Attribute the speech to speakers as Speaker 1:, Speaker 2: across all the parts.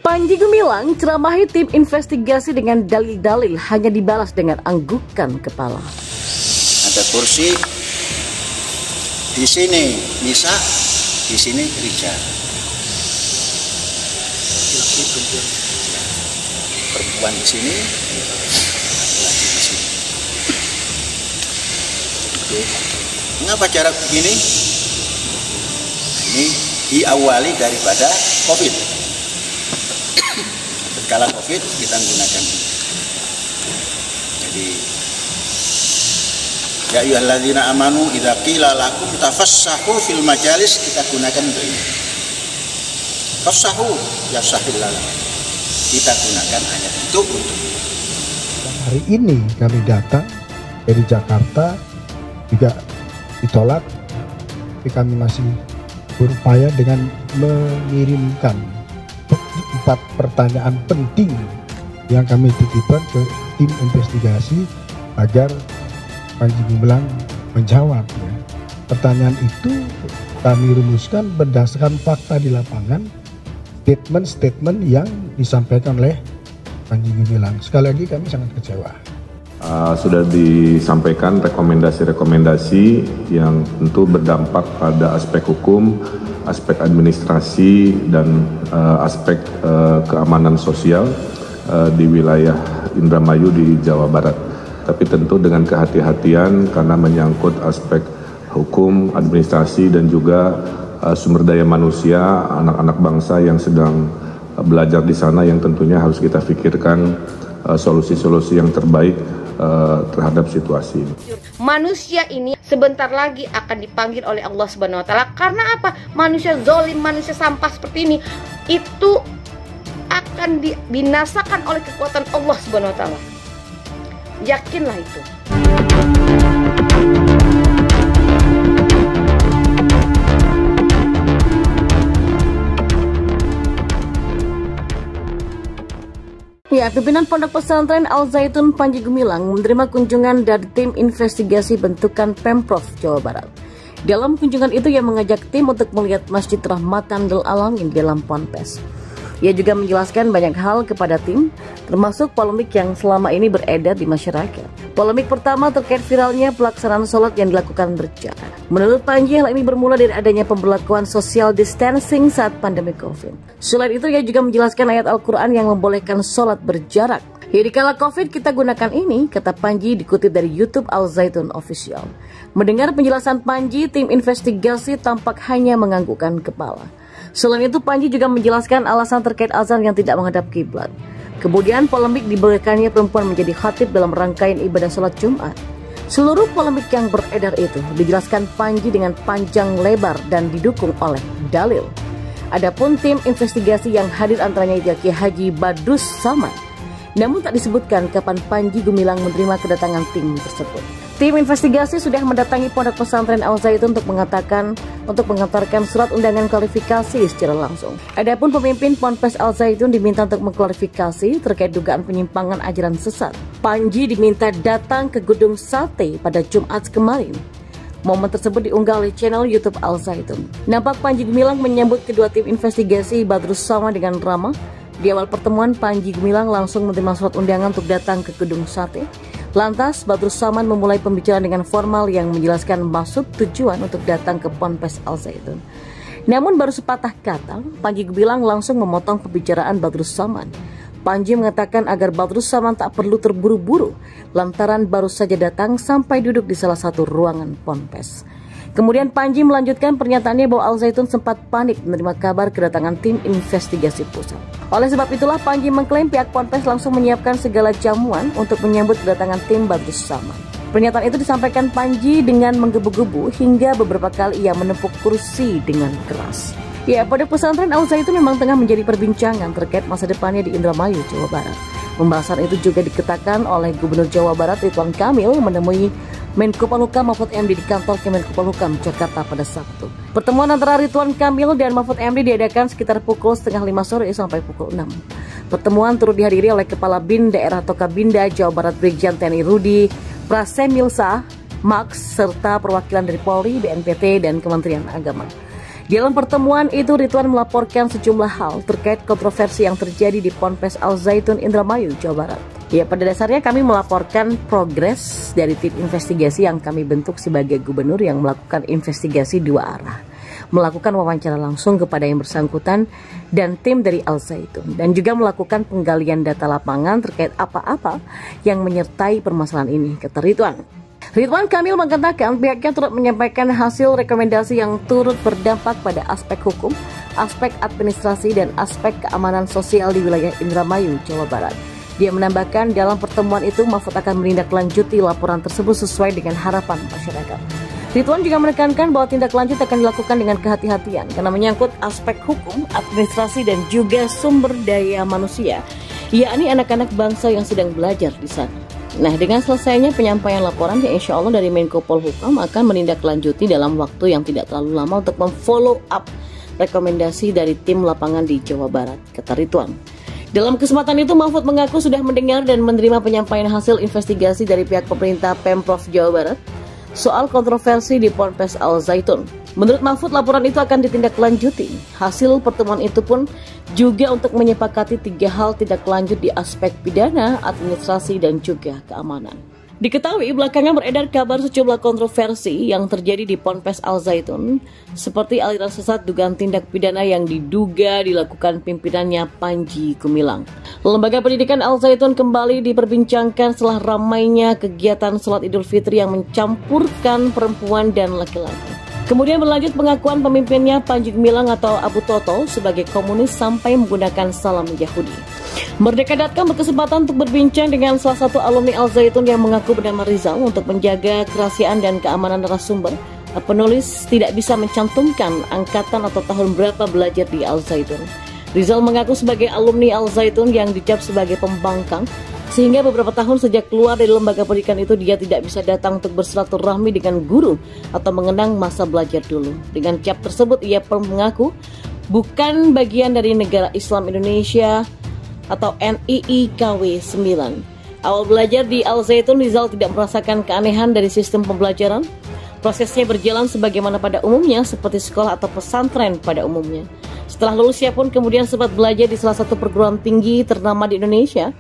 Speaker 1: Panji Gumilang ceramahi tim investigasi dengan dalil-dalil hanya dibalas dengan anggukan kepala.
Speaker 2: Ada kursi di sini Nisa, di sini Rija. Perempuan di sini, laki di sini. Oke. Mengapa jarak begini? Ini diawali daripada COVID. Kala COVID kita menggunakan ini. Jadi ya ayyuhalladzina amanu idza qila lakum tafassahu fil majalis, kita gunakan untuk ini. Tafassahu yafsahillah. Kita gunakan ayat itu untuk
Speaker 3: hari ini kami datang dari Jakarta juga ditolak, tapi kami masih berupaya dengan mengirimkan 4 pertanyaan penting yang kami titipkan ke tim investigasi agar Panji Gumilang menjawab. Ya. Pertanyaan itu kami rumuskan berdasarkan fakta di lapangan, statement-statement yang disampaikan oleh Panji Gumilang. Sekali lagi kami sangat kecewa.
Speaker 4: Sudah disampaikan rekomendasi-rekomendasi yang tentu berdampak pada aspek hukum, aspek administrasi, dan aspek keamanan sosial di wilayah Indramayu di Jawa Barat. Tapi tentu dengan kehati-hatian karena menyangkut aspek hukum, administrasi, dan juga sumber daya manusia, anak-anak bangsa yang sedang belajar di sana yang tentunya harus kita pikirkan solusi-solusi yang terbaik terhadap situasi ini.
Speaker 5: Manusia ini sebentar lagi akan dipanggil oleh Allah Subhanahu wa taala. Karena apa? Manusia zalim, manusia sampah seperti ini itu akan dibinasakan oleh kekuatan Allah Subhanahu wa taala. Yakinlah itu.
Speaker 1: Ya, pimpinan Pondok Pesantren Al Zaitun Panji Gumilang menerima kunjungan dari tim investigasi bentukan Pemprov Jawa Barat. Dalam kunjungan itu ia mengajak tim untuk melihat Masjid Rahmatan lil Alamin di dalam Ponpes. Ia juga menjelaskan banyak hal kepada tim, termasuk polemik yang selama ini beredar di masyarakat. Polemik pertama terkait viralnya pelaksanaan sholat yang dilakukan berjarak. Menurut Panji, hal ini bermula dari adanya pemberlakuan social distancing saat pandemi COVID. Selain itu, ia juga menjelaskan ayat Al-Quran yang membolehkan sholat berjarak. Ya, di kala COVID kita gunakan ini, kata Panji dikutip dari YouTube Al Zaitun Official. Mendengar penjelasan Panji, tim investigasi tampak hanya menganggukkan kepala. Selain itu, Panji juga menjelaskan alasan terkait azan yang tidak menghadap kiblat. Kemudian polemik dibolehkannya perempuan menjadi khatib dalam rangkaian ibadah sholat Jumat. Seluruh polemik yang beredar itu dijelaskan Panji dengan panjang lebar dan didukung oleh dalil. Adapun tim investigasi yang hadir antaranya Kiai Haji Badrus Samad. Namun tak disebutkan kapan Panji Gumilang menerima kedatangan tim tersebut. Tim investigasi sudah mendatangi Pondok Pesantren Al Zaitun untuk mengantarkan surat undangan klarifikasi secara langsung. Adapun pemimpin Ponpes Al Zaitun diminta untuk mengklarifikasi terkait dugaan penyimpangan ajaran sesat. Panji diminta datang ke Gedung Sate pada Jumat kemarin. Momen tersebut diunggah oleh channel YouTube Al Zaitun. Nampak Panji Gumilang menyambut kedua tim investigasi Badrus Samad dengan ramah. Di awal pertemuan, Panji Gumilang langsung menerima surat undangan untuk datang ke Gedung Sate. Lantas, Badrus Samad memulai pembicaraan dengan formal yang menjelaskan maksud tujuan untuk datang ke Ponpes Al Zaitun. Namun baru sepatah kata, Panji Gumilang langsung memotong pembicaraan Badrus Samad. Panji mengatakan agar Badrus Samad tak perlu terburu-buru, lantaran baru saja datang sampai duduk di salah satu ruangan Ponpes. Kemudian Panji melanjutkan pernyataannya bahwa Al Zaitun sempat panik menerima kabar kedatangan tim investigasi pusat. Oleh sebab itulah Panji mengklaim pihak Ponpes langsung menyiapkan segala jamuan untuk menyambut kedatangan tim Badrus Samad. Pernyataan itu disampaikan Panji dengan menggebu-gebu hingga beberapa kali ia menepuk kursi dengan keras. Ya, Pondok Pesantren Al Zaitun memang tengah menjadi perbincangan terkait masa depannya di Indramayu, Jawa Barat. Pembahasan itu juga dikatakan oleh Gubernur Jawa Barat Ridwan Kamil menemui Menko Polhukam Mahfud MD di kantor Kemenko Polhukam Jakarta pada Sabtu. Pertemuan antara Ridwan Kamil dan Mahfud MD diadakan sekitar pukul 4:30 sore sampai pukul 6. Pertemuan turut dihadiri oleh Kepala BIN Daerah Tokabinda Jawa Barat Brigjen TNI Rudi Prasemilsa, Max, serta perwakilan dari Polri, BNPT, dan Kementerian Agama. Dalam pertemuan itu, Ridwan melaporkan sejumlah hal terkait kontroversi yang terjadi di Ponpes Al Zaitun, Indramayu, Jawa Barat. Ya, pada dasarnya kami melaporkan progres dari tim investigasi yang kami bentuk sebagai gubernur yang melakukan investigasi dua arah. Melakukan wawancara langsung kepada yang bersangkutan dan tim dari Al Zaitun, dan juga melakukan penggalian data lapangan terkait apa-apa yang menyertai permasalahan ini, kata Ridwan. Ridwan Kamil mengatakan pihaknya turut menyampaikan hasil rekomendasi yang turut berdampak pada aspek hukum, aspek administrasi, dan aspek keamanan sosial di wilayah Indramayu, Jawa Barat. Dia menambahkan dalam pertemuan itu Mahfud akan menindaklanjuti laporan tersebut sesuai dengan harapan masyarakat. Ridwan juga menekankan bahwa tindak lanjut akan dilakukan dengan kehati-hatian karena menyangkut aspek hukum, administrasi, dan juga sumber daya manusia, yakni anak-anak bangsa yang sedang belajar di sana. Nah, dengan selesainya penyampaian laporan, ya insya Allah dari Menko Polhukam akan menindaklanjuti dalam waktu yang tidak terlalu lama untuk memfollow up rekomendasi dari tim lapangan di Jawa Barat, kata Ridwan. Dalam kesempatan itu, Mahfud mengaku sudah mendengar dan menerima penyampaian hasil investigasi dari pihak pemerintah Pemprov Jawa Barat soal kontroversi di Ponpes Al Zaitun. Menurut Mahfud, laporan itu akan ditindaklanjuti. Hasil pertemuan itu pun juga untuk menyepakati 3 hal tindak lanjut di aspek pidana, administrasi, dan juga keamanan. Diketahui belakangan beredar kabar sejumlah kontroversi yang terjadi di Ponpes Al Zaitun, seperti aliran sesat dugaan tindak pidana yang diduga dilakukan pimpinannya Panji Gumilang. Lembaga pendidikan Al Zaitun kembali diperbincangkan setelah ramainya kegiatan sholat Idul Fitri yang mencampurkan perempuan dan laki-laki. Kemudian berlanjut pengakuan pemimpinnya Panji Gumilang atau Abu Toto sebagai komunis sampai menggunakan salam Yahudi. Merdeka.com berkesempatan untuk berbincang dengan salah satu alumni Al Zaitun yang mengaku bernama Rizal untuk menjaga kerahasiaan dan keamanan narasumber. Penulis tidak bisa mencantumkan angkatan atau tahun berapa belajar di Al Zaitun. Rizal mengaku sebagai alumni Al Zaitun yang dicap sebagai pembangkang, sehingga beberapa tahun sejak keluar dari lembaga pendidikan itu dia tidak bisa datang untuk bersilaturahmi dengan guru atau mengenang masa belajar dulu. Dengan cap tersebut ia mengaku bukan bagian dari negara Islam Indonesia atau NII KW 9. Awal belajar di Al Zaitun, Rizal tidak merasakan keanehan dari sistem pembelajaran. Prosesnya berjalan sebagaimana pada umumnya, seperti sekolah atau pesantren pada umumnya. Setelah lulusnya pun kemudian sempat belajar di salah satu perguruan tinggi ternama di Indonesia.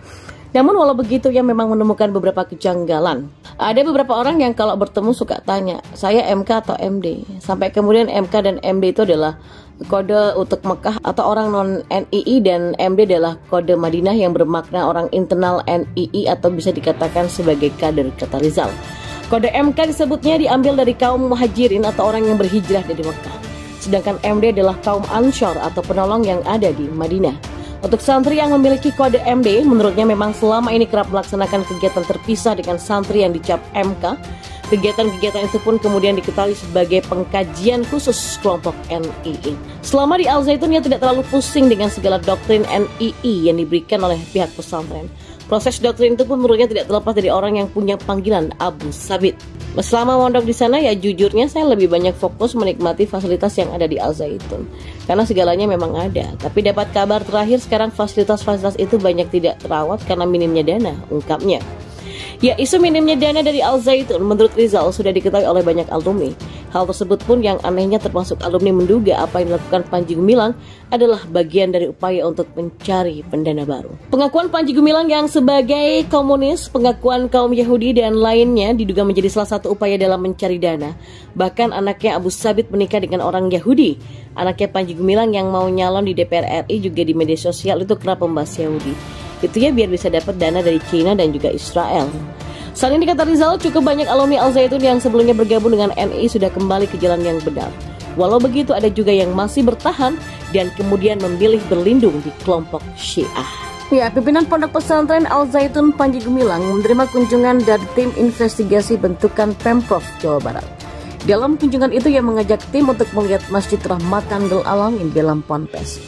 Speaker 1: Namun walau begitu ia memang menemukan beberapa kejanggalan. Ada beberapa orang yang kalau bertemu suka tanya, saya MK atau MD? Sampai kemudian MK dan MD itu adalah kode untuk Mekah atau orang non-NII, dan MD adalah kode Madinah yang bermakna orang internal NII atau bisa dikatakan sebagai kader, kata Rizal. Kode MK disebutnya diambil dari kaum muhajirin atau orang yang berhijrah dari Mekah. Sedangkan MD adalah kaum Ansor atau penolong yang ada di Madinah. Untuk santri yang memiliki kode MD, menurutnya memang selama ini kerap melaksanakan kegiatan terpisah dengan santri yang dicap MK. Kegiatan-kegiatan itu pun kemudian diketahui sebagai pengkajian khusus kelompok NII. Selama di Al Zaitun, ia tidak terlalu pusing dengan segala doktrin NII yang diberikan oleh pihak pesantren. Proses doktrin itu pun menurutnya tidak terlepas dari orang yang punya panggilan Abu Sabit. Selama mondok di sana, ya jujurnya saya lebih banyak fokus menikmati fasilitas yang ada di Al Zaitun, karena segalanya memang ada. Tapi dapat kabar terakhir sekarang fasilitas-fasilitas itu banyak tidak terawat karena minimnya dana, ungkapnya. Ya, isu minimnya dana dari Al Zaitun menurut Rizal sudah diketahui oleh banyak alumni. Hal tersebut pun yang anehnya termasuk alumni menduga apa yang dilakukan Panji Gumilang adalah bagian dari upaya untuk mencari pendana baru. Pengakuan Panji Gumilang yang sebagai komunis, pengakuan kaum Yahudi dan lainnya diduga menjadi salah satu upaya dalam mencari dana. Bahkan anaknya Abu Sabit menikah dengan orang Yahudi. Anaknya Panji Gumilang yang mau nyalon di DPR RI juga di media sosial itu kerap membahas Yahudi. Itu ya biar bisa dapat dana dari China dan juga Israel. Saat ini kata Rizal, cukup banyak alumni Al Zaitun yang sebelumnya bergabung dengan NII sudah kembali ke jalan yang benar. Walau begitu ada juga yang masih bertahan dan kemudian memilih berlindung di kelompok Syiah. Ya, pimpinan Pondok Pesantren Al Zaitun Panji Gumilang menerima kunjungan dari tim investigasi bentukan Pemprov Jawa Barat. Dalam kunjungan itu ia mengajak tim untuk melihat Masjid Rahmatan lil Alamin dalam Ponpes.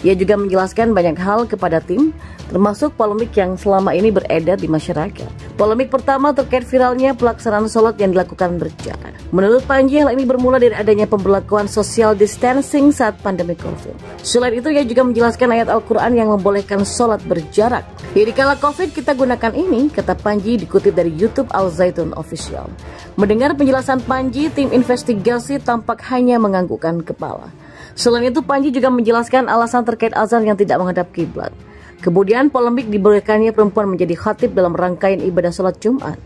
Speaker 1: Ia juga menjelaskan banyak hal kepada tim, termasuk polemik yang selama ini beredar di masyarakat. Polemik pertama terkait viralnya pelaksanaan sholat yang dilakukan berjarak. Menurut Panji, hal ini bermula dari adanya pemberlakuan social distancing saat pandemi COVID. Selain itu, ia juga menjelaskan ayat Al-Quran yang membolehkan sholat berjarak. Jadi kala COVID kita gunakan ini, kata Panji dikutip dari YouTube Al Zaitun Official. Mendengar penjelasan Panji, tim investigasi tampak hanya menganggukkan kepala. Selain itu, Panji juga menjelaskan alasan terkait azan yang tidak menghadap kiblat. Kemudian polemik dibolehkannya perempuan menjadi khatib dalam rangkaian ibadah sholat Jumat.